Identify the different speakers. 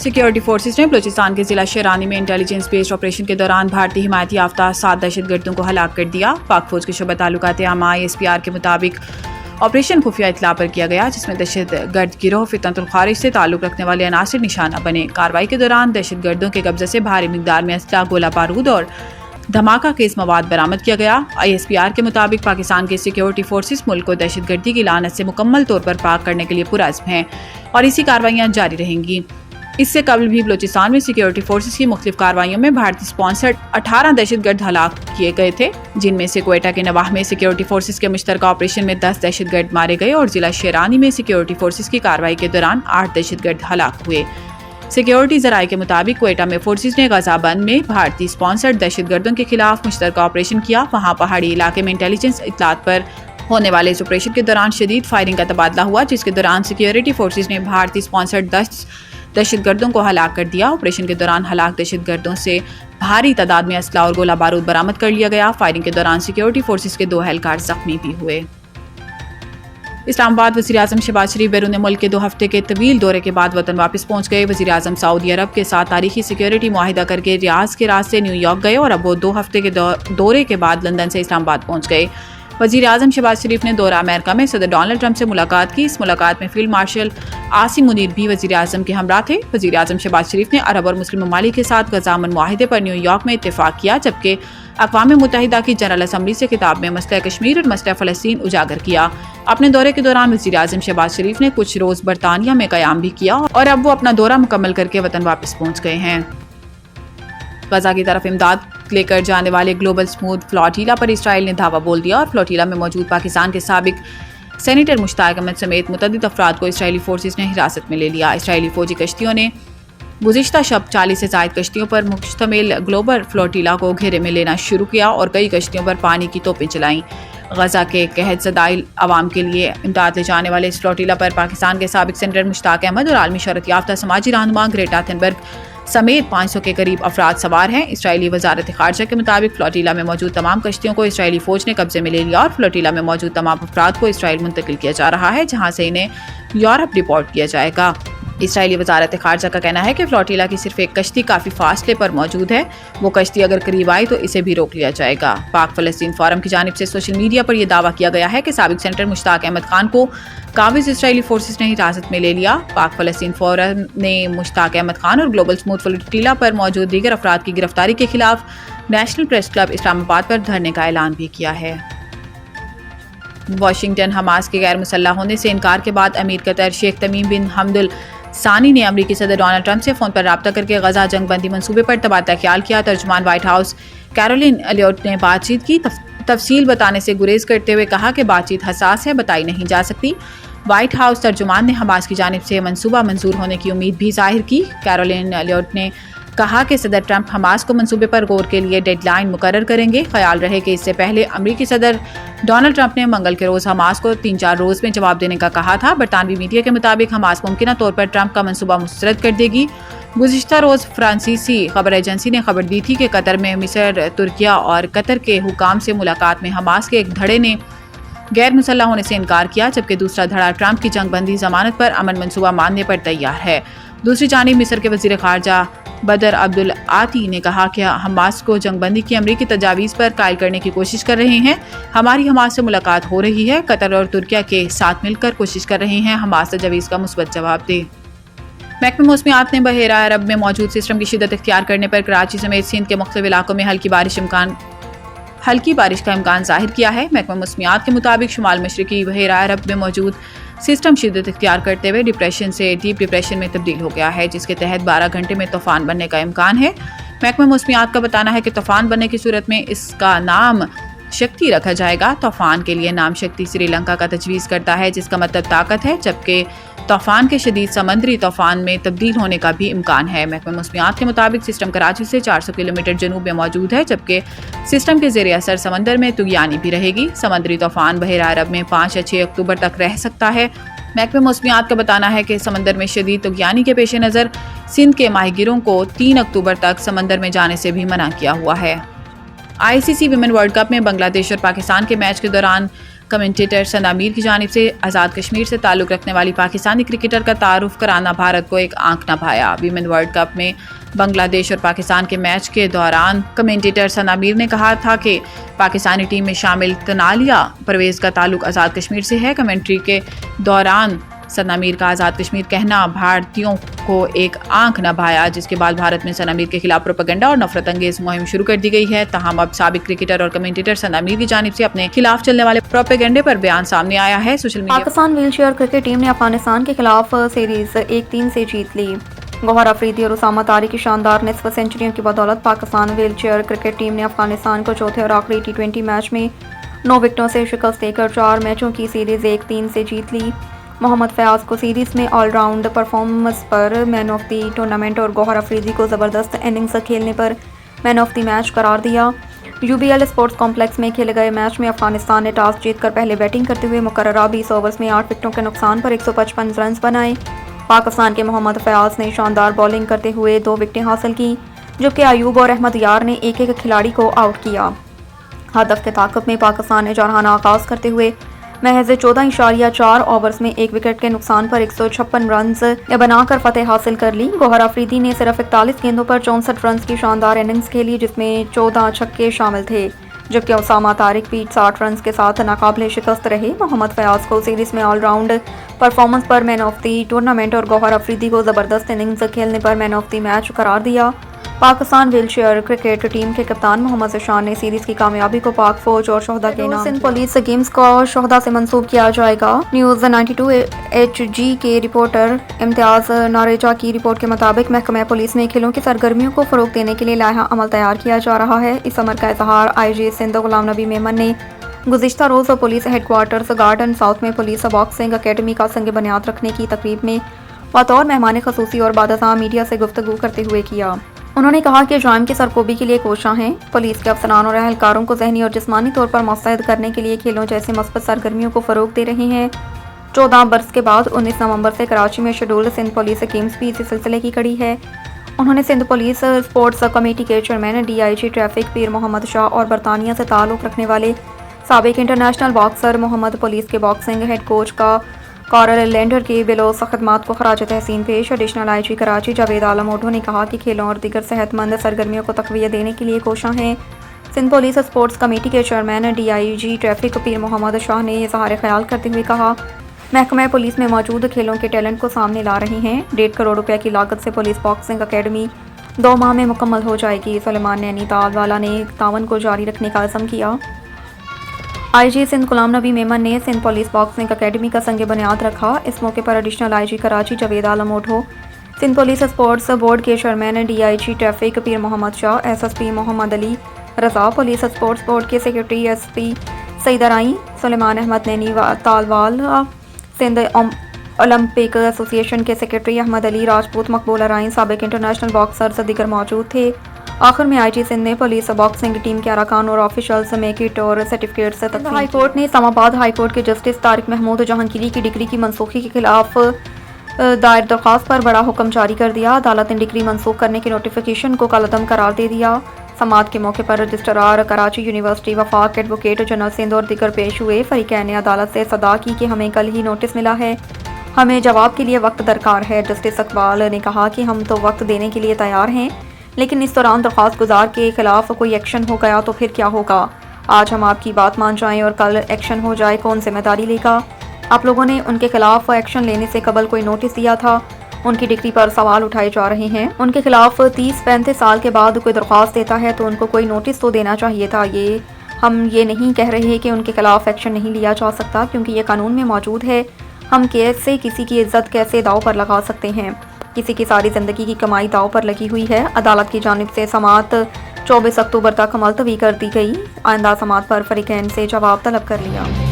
Speaker 1: Security forces نے بلوچستان کے ضلع شیرانی میں انٹیلیجنس بیسڈ آپریشن کے دوران بھارتی حمایت یافتہ 7 دہشت گردوں کو ہلاک کر دیا۔ پاک فوج کے شعبہ تعلقات عامہ ISPR کے مطابق آپریشن خفیہ اطلاع پر کیا گیا، جس میں دہشت گرد گروہ فتنۃ الخوارج سے تعلق رکھنے والے عناصر نشانہ بنے۔ کارروائی کے دوران دہشت گردوں کے قبضے سے بھاری مقدار میں اسلحہ، گولہ بارود اور دھماکہ خیز مواد برآمد کیا گیا۔ ISPR کے مطابق پاکستان کے سیکیورٹی فورسز ملک کو دہشت گردی کی لعنت سے مکمل طور پر پاک کرنے کے لیے پرعزم ہیں اور اسی کارروائیاں جاری رہیں گی۔ اس سے قبل بھی بلوچستان میں سیکیورٹی فورسز کی مختلف کارروائیوں میں بھارتی سپانسرڈ 18 دہشت گرد ہلاک کیے گئے تھے، جن میں سے کوئٹہ کے نواح میں سیکیورٹی فورسز کے مشترکہ آپریشن میں 10 دہشت گرد مارے گئے اور ضلع شیرانی میں سیکیورٹی فورسز کی کارروائی کے دوران 8 دہشت گرد ہلاک ہوئے۔ سیکیورٹی ذرائع کے مطابق کوئٹہ میں فورسز نے غزہ بند میں بھارتی سپانسرڈ دہشت گردوں کے خلاف مشترکہ آپریشن کیا۔ وہاں پہاڑی علاقے میں انٹیلیجنس اطلاعات پر ہونے والے اس آپریشن کے دوران شدید فائرنگ کا تبادلہ ہوا، جس کے دوران سیکیورٹی فورسز نے بھارتی سپانسرڈ 10 دہشت گردوں کو ہلاک کر دیا۔ آپریشن کے دوران ہلاک دہشت گردوں سے بھاری تعداد میں اسلحہ اور گولہ بارود برآمد کر لیا گیا۔ فائرنگ کے دوران سیکیورٹی فورسز کے 2 اہلکار زخمی بھی ہوئے۔ اسلام آباد وزیر اعظم شہباز شریف بیرون ملک کے 2 ہفتے کے طویل دورے کے بعد وطن واپس پہنچ گئے۔ وزیر اعظم سعودی عرب کے ساتھ تاریخی سیکیورٹی معاہدہ کر کے ریاض کے راستے نیو یارک گئے اور اب وہ 2 ہفتے کے دورے کے بعد لندن سے اسلام آباد پہنچ گئے۔ وزیر اعظم شہباز شریف نے دورہ امریکہ میں صدر ڈونلڈ ٹرمپ سے ملاقات کی۔ اس ملاقات میں فیلڈ مارشل عاصم منیر بھی وزیر اعظم کے ہمراہ تھے۔ وزیر اعظم شہباز شریف نے عرب اور مسلم ممالک کے ساتھ غزہ امن معاہدے پر نیو یارک میں اتفاق کیا، جبکہ اقوام متحدہ کی جنرل اسمبلی سے خطاب میں مسئلہ کشمیر اور مسئلہ فلسطین اجاگر کیا۔ اپنے دورے کے دوران وزیر اعظم شہباز شریف نے کچھ روز برطانیہ میں قیام بھی کیا اور اب وہ اپنا دورہ مکمل کر کے وطن واپس پہنچ گئے ہیں۔ غزہ کی طرف امداد لے کر جانے والے گلوبل سموتھ فلاٹیلا پر اسرائیل نے دھاوا بول دیا اور فلاٹیلا میں موجود پاکستان کے سابق سینیٹر مشتاق احمد سمیت متعدد افراد کو اسرائیلی فورسز نے حراست میں لے لیا۔ اسرائیلی فوجی کشتیوں نے گزشتہ شب 40 سے زائد کشتیوں پر مشتمل گلوبل فلاٹیلا کو گھیرے میں لینا شروع کیا اور کئی کشتیوں پر پانی کی توپیں چلائیں۔ غزہ کے قحط زدہ عوام کے لیے امداد لے جانے والے اس فلاٹیلا پر پاکستان کے سابق سینیٹر مشتاق احمد اور عالمی شہرت یافتہ سماجی رہنما گریٹا تھنبرگ سمیت 500 کے قریب افراد سوار ہیں۔ اسرائیلی وزارت خارجہ کے مطابق فلاٹیلا میں موجود تمام کشتیوں کو اسرائیلی فوج نے قبضے میں لے لیا اور فلاٹیلا میں موجود تمام افراد کو اسرائیل منتقل کیا جا رہا ہے، جہاں سے انہیں یورپ ڈپورٹ کیا جائے گا۔ اسرائیلی وزارت خارجہ کا کہنا ہے کہ فلاٹیلا کی صرف ایک کشتی کافی فاصلے پر موجود ہے، وہ کشتی اگر قریب آئے تو اسے بھی روک لیا جائے گا۔ پاک فلسطین فورم کی جانب سے سوشل میڈیا پر یہ دعویٰ کیا گیا ہے کہ سابق سینیٹر مشتاق احمد خان کو قابض اسرائیلی فورسز نے حراست میں لے لیا۔ پاک فلسطین فورم نے مشتاق احمد خان اور گلوبل سموتھ فلاٹیلا پر موجود دیگر افراد کی گرفتاری کے خلاف نیشنل پریس کلب اسلام آباد پر دھرنے کا اعلان بھی کیا ہے۔ واشنگٹن حماس کے غیر مسلح ہونے سے انکار کے بعد امیر قطر شیخ تمیم بن حمد ثانی نے امریکی صدر ڈونلڈ ٹرمپ سے فون پر رابطہ کر کے غزہ جنگ بندی منصوبے پر تبادلہ خیال کیا۔ ترجمان وائٹ ہاؤس کیرولین الیوٹ نے بات چیت کی تفصیل بتانے سے گریز کرتے ہوئے کہا کہ بات چیت حساس ہے، بتائی نہیں جا سکتی۔ وائٹ ہاؤس ترجمان نے حماس کی جانب سے منصوبہ منظور ہونے کی امید بھی ظاہر کی۔ کیرولین الیوٹ نے کہا کہ صدر ٹرمپ حماس کو منصوبے پر غور کے لیے ڈیڈ لائن مقرر کریں گے۔ خیال رہے کہ اس سے پہلے امریکی صدر ڈونلڈ ٹرمپ نے منگل کے روز حماس کو 3-4 روز میں جواب دینے کا کہا تھا۔ برطانوی میڈیا کے مطابق حماس ممکنہ طور پر ٹرمپ کا منصوبہ مسترد کر دے گی۔ گزشتہ روز فرانسیسی خبر ایجنسی نے خبر دی تھی کہ قطر میں مصر، ترکیہ اور قطر کے حکام سے ملاقات میں حماس کے ایک دھڑے نے غیر مسلح ہونے سے انکار کیا، جبکہ دوسرا دھڑا ٹرمپ کی جنگ بندی ضمانت پر امن منصوبہ ماننے پر تیار ہے۔ دوسری جانب مصر کے وزیر خارجہ بدر عبدالعاطی نے کہا کہ حماس کو جنگ بندی کی امریکی تجاویز پر قائل کرنے کی کوشش کر رہے ہیں۔ ہماری حماس سے ملاقات ہو رہی ہے، قطر اور ترکیہ کے ساتھ مل کر کوشش کر رہے ہیں حماس تجاویز کا مثبت جواب دے۔ محکمہ موسمیات نے بحیرہ عرب میں موجود سسٹم کی شدت اختیار کرنے پر کراچی سمیت سندھ کے مختلف علاقوں میں ہلکی بارش کا امکان ظاہر کیا ہے۔ محکمہ موسمیات کے مطابق شمال مشرقی بحیرہ عرب میں موجود سسٹم شدت اختیار کرتے ہوئے ڈپریشن سے ڈیپ ڈپریشن میں تبدیل ہو گیا ہے، جس کے تحت 12 گھنٹے میں طوفان بننے کا امکان ہے۔ محکمہ موسمیات کا بتانا ہے کہ طوفان بننے کی صورت میں اس کا نام شکتی رکھا جائے گا۔ طوفان کے لیے نام شکتی سری لنکا کا تجویز کرتا ہے، جس کا مطلب طاقت ہے، جبکہ طوفان کے شدید سمندری طوفان میں تبدیل ہونے کا بھی امکان ہے۔ محکمہ موسمیات کے مطابق سسٹم کراچی سے 400 کلومیٹر جنوب میں موجود ہے، جبکہ سسٹم کے زیر اثر سمندر میں طغیانی بھی رہے گی۔ سمندری طوفان بحیرہ عرب میں 5 یا 6 اکتوبر تک رہ سکتا ہے۔ محکمہ موسمیات کا بتانا ہے کہ سمندر میں شدید طغیانی کے پیش نظر سندھ کے ماہی گیروں کو 3 اکتوبر تک سمندر میں جانے سے بھی منع کیا ہوا ہے۔ ICC ویمن ورلڈ کپ میں بنگلہ دیش اور پاکستان کے میچ کے دوران کمنٹیٹر سند امیر کی جانب سے آزاد کشمیر سے تعلق رکھنے والی پاکستانی کرکٹر کا تعارف کرانا بھارت کو ایک آنکھ نہ بھایا۔ ویمن ورلڈ کپ میں بنگلہ دیش اور پاکستان کے میچ کے دوران کمنٹیٹر سند امیر نے کہا تھا کہ پاکستانی ٹیم میں شامل تنالیہ پرویز کا تعلق آزاد کشمیر سے ہے۔ کمنٹری کے دوران سند امیر کا آزاد کشمیر کہنا بھارتیوں کو ایک آنکھ نہ بھایا، جس کے بعد بھارت میں سند امیر کے خلاف پروپیگنڈا اور نفرت انگیز مہم شروع کر دی گئی ہے۔ تاہم اب سابق کرکٹر اور کمنٹیٹر سند امیر کی جانب سے اپنے خلاف چلنے والے پروپیگنڈے پر بیان سامنے آیا ہے۔ Social media
Speaker 2: Pakistan wheel chair cricket team نے افغانستان کے خلاف سیریز 1-3 سے جیت لی۔ گوہر افریدی اور اسامہ طارق کی شاندار نصف سنچریوں کی بدولت Pakistan wheel chair cricket team نے افغانستان کو چوتھے اور آخری T20 میچ میں 9 وکٹوں سے شکست دے کر 4 میچوں کی سیریز 1-3 سے جیت لی۔ محمد فیاض کو سیریز میں آل راؤنڈ پرفارمنس پر مین آف دی ٹورنامنٹ اور گوہر افریدی کو زبردست اننگز کھیلنے پر مین آف دی میچ قرار دیا۔ UBL اسپورٹس کمپلیکس میں کھیلے گئے میچ میں افغانستان نے ٹاس جیت کر پہلے بیٹنگ کرتے ہوئے مقررہ 20 اوورز میں 8 وکٹوں کے نقصان پر 155 رنز بنائے۔ پاکستان کے محمد فیاض نے شاندار بولنگ کرتے ہوئے 2 وکٹیں حاصل کی، جبکہ ایوب اور احمد یار نے ایک کھلاڑی کو آؤٹ کیا۔ ہدف کے تعاقب میں پاکستان نے جارحانہ آغاز کرتے ہوئے محض 14.4 اوورز میں 1 وکٹ کے نقصان پر 156 رنز بنا کر فتح حاصل کر لی۔ گوہر افریدی نے صرف 41 گیندوں پر 64 رنز کی شاندار اننگز کھیلی، جس میں 14 چھکے شامل تھے، جبکہ اسامہ طارق بھی 60 رنز کے ساتھ ناقابل شکست رہے۔ محمد فیاض کو سیریز میں آل راؤنڈ پرفارمنس پر مین آف دی ٹورنامنٹ اور گوہر افریدی کو زبردست اننگز کھیلنے پر مین آف دی میچ قرار دیا۔ Pakistan wheel chair cricket team کے کپتان محمد ذیشان نے سیریز کی کامیابی کو پاک فوج اور شہدا کے نام سندھ پولیس گیمز کو شہدا سے منسوب کیا جائے گا۔ نیوز 92 HG کے رپورٹر امتیاز ناریجا کی رپورٹ کے مطابق محکمہ پولیس میں کھیلوں کی سرگرمیوں کو فروغ دینے کے لیے لائحہ عمل تیار کیا جا رہا ہے۔ اس امر کا اظہار IG سندھ غلام نبی میمن نے گزشتہ روز police headquarters garden south میں پولیس باکسنگ اکیڈمی کا سنگ بنیاد رکھنے کی تقریب میں بطور مہمان خصوصی اور بعد ازاں میڈیا سے گفتگو کرتے ہوئے کیا۔ انہوں نے کہا کہ جرائم کی سرکوبی کے لیے کوشاں ہیں۔ پولیس کے افسران اور اہلکاروں کو ذہنی اور جسمانی طور پر مستعد کرنے کے لیے کھیلوں جیسے مثبت سرگرمیوں کو فروغ دے رہے ہیں۔ 14 برس کے بعد 19 نومبر سے کراچی میں شیڈول سندھ پولیس گیمز بھی اسی سلسلے کی کڑی ہے۔ انہوں نے سندھ پولیس اسپورٹس کمیٹی کے چیئرمین DIG ٹریفک پیر محمد شاہ اور برطانیہ سے تعلق رکھنے والے سابق انٹرنیشنل باکسر محمد پولیس کے باکسنگ ہیڈ کوچ کا کارل لینڈر کی بلوث خدمات کو خراج تحسین پیش۔ ایڈیشنل IG کراچی جاوید عالم اوڈھو نے کہا کہ کھیلوں اور دیگر صحت مند سرگرمیوں کو تقویت دینے کے لیے کوشاں ہیں۔ سندھ پولیس اسپورٹس کمیٹی کے چیئرمین DIG ٹریفک پیر محمد شاہ نے اظہار خیال کرتے ہوئے کہا، محکمہ پولیس میں موجود کھیلوں کے ٹیلنٹ کو سامنے لا رہے ہیں۔ 1.5 کروڑ روپے کی لاگت سے پولیس باکسنگ اکیڈمی 2 ماہ میں مکمل ہو جائے گی۔ سلیمان نینی تال والا نے تعاون کو جاری رکھنے کا عزم کیا۔ IG سندھ غلام نبی میمن نے سندھ پولیس باکسنگ اکیڈمی کا سنگ بنیاد رکھا۔ اس موقع پر ایڈیشنل IG کراچی جاوید عالم Odho, Sindh police sports board کے چیئرمین DIG ٹریفک پیر محمد شاہ، SSP محمد Ali Raza, police sports board کے سیکرٹری SP سعید رائی، سلیمان احمد نینی تالوال، سندھ اولمپک ایسوسی ایشن کے سیکرٹری احمد علی راجپوت، مقبول ارائن، سابق انٹرنیشنل باکسرز دیگر موجود تھے۔ آخر میں IG سندھ نے پولیس باکسنگ ٹیم کے ارکان اور آفیشلز میں کٹ اور سرٹیفکیٹ سے تقسیم کی۔ ہائی کورٹ نے اسلام آباد ہائی کورٹ کے جسٹس طارق محمود جہانگیری کی ڈگری کی منسوخی کے خلاف دائر درخواست پر بڑا حکم جاری کر دیا۔ عدالت نے ڈگری منسوخ کرنے کے نوٹیفیکیشن کو کالعدم قرار دے دیا۔ سماعت کے موقع پر رجسٹرار کراچی یونیورسٹی وفاق ایڈوکیٹ جنرل سندھ اور دیگر پیش ہوئے۔ فریقین نے عدالت سے صدا کی کہ ہمیں کل ہی نوٹس ملا ہے، ہمیں جواب کے لیے وقت درکار ہے۔ جسٹس اقبال نے کہا کہ ہم تو وقت دینے کے لیے تیار ہیں، لیکن اس دوران درخواست گزار کے خلاف کوئی ایکشن ہو گیا تو پھر کیا ہوگا؟ آج ہم آپ کی بات مان جائیں اور کل ایکشن ہو جائے، کون ذمہ داری لے گا؟ آپ لوگوں نے ان کے خلاف ایکشن لینے سے قبل کوئی نوٹس دیا تھا؟ ان کی ڈگری پر سوال اٹھائے جا رہے ہیں۔ ان کے خلاف 30-35 سال کے بعد کوئی درخواست دیتا ہے تو ان کو کوئی نوٹس تو دینا چاہیے تھا۔ ہم یہ نہیں کہہ رہے کہ ان کے خلاف ایکشن نہیں لیا جا سکتا، کیونکہ یہ قانون میں موجود ہے۔ ہم کیسے کسی کی عزت کیسے داؤ پر لگا سکتے ہیں؟ کسی کی ساری زندگی کی کمائی داؤ پر لگی ہوئی ہے۔ عدالت کی جانب سے سماعت 24 اکتوبر تک ملتوی کر دی گئی۔ آئندہ سماعت پر فریقین سے جواب طلب کر لیا۔